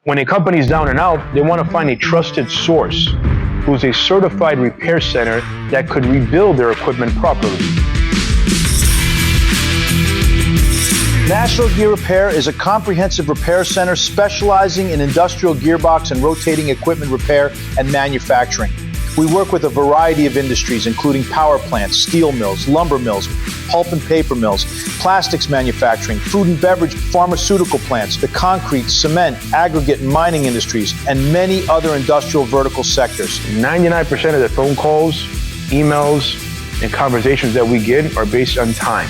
When a company's down and out, they want to find a trusted source who's a certified repair center that could rebuild their equipment properly. National Gear Repair is a comprehensive repair center specializing in industrial gearbox and rotating equipment repair and manufacturing. We work with a variety of industries, including power plants, steel mills, lumber mills, pulp and paper mills, plastics manufacturing, food and beverage, pharmaceutical plants, the concrete, cement, aggregate and mining industries, and many other industrial vertical sectors. 99% of the phone calls, emails, and conversations that we get are based on time.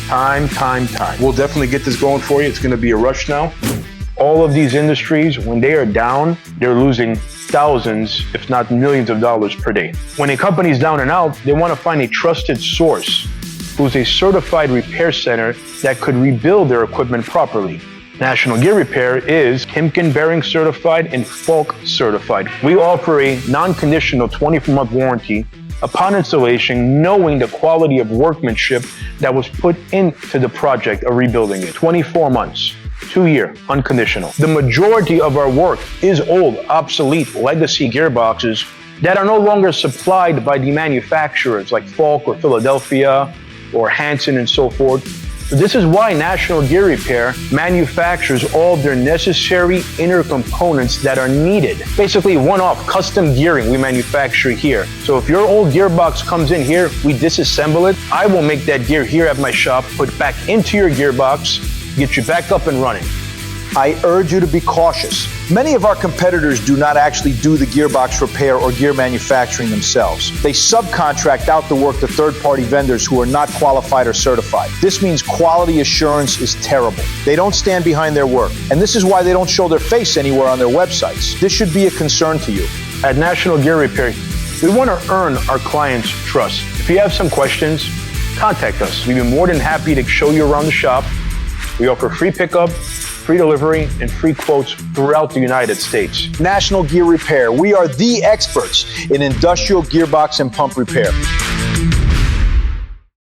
Time. We'll definitely get this going for you. It's going to be a rush now. All of these industries, when they are down, they're losing thousands, if not millions of dollars per day. When a company's down and out, they want to find a trusted source who's a certified repair center that could rebuild their equipment properly. National Gear Repair is Timkin Bearing Certified and Falk Certified. We offer a non-conditional 24-month warranty upon installation, knowing the quality of workmanship that was put into the project of rebuilding it. 24 months. 2-year, unconditional. The majority of our work is old, obsolete, legacy gearboxes that are no longer supplied by the manufacturers like Falk or Philadelphia or Hanson and so forth. So this is why National Gear Repair manufactures all their necessary inner components that are needed. Basically one-off custom gearing we manufacture here. So if your old gearbox comes in here, we disassemble it. I will make that gear here at my shop, put it back into your gearbox, get you back up and running. I urge you to be cautious. Many of our competitors do not actually do the gearbox repair or gear manufacturing themselves. They subcontract out the work to third-party vendors who are not qualified or certified. This means quality assurance is terrible. They don't stand behind their work, and this is why they don't show their face anywhere on their websites. This should be a concern to you. At National Gear Repair, we want to earn our clients' trust. If you have some questions, contact us. We'd be more than happy to show you around the shop. We offer free pickup, free delivery, and free quotes throughout the United States. National Gear Repair. We are the experts in industrial gearbox and pump repair.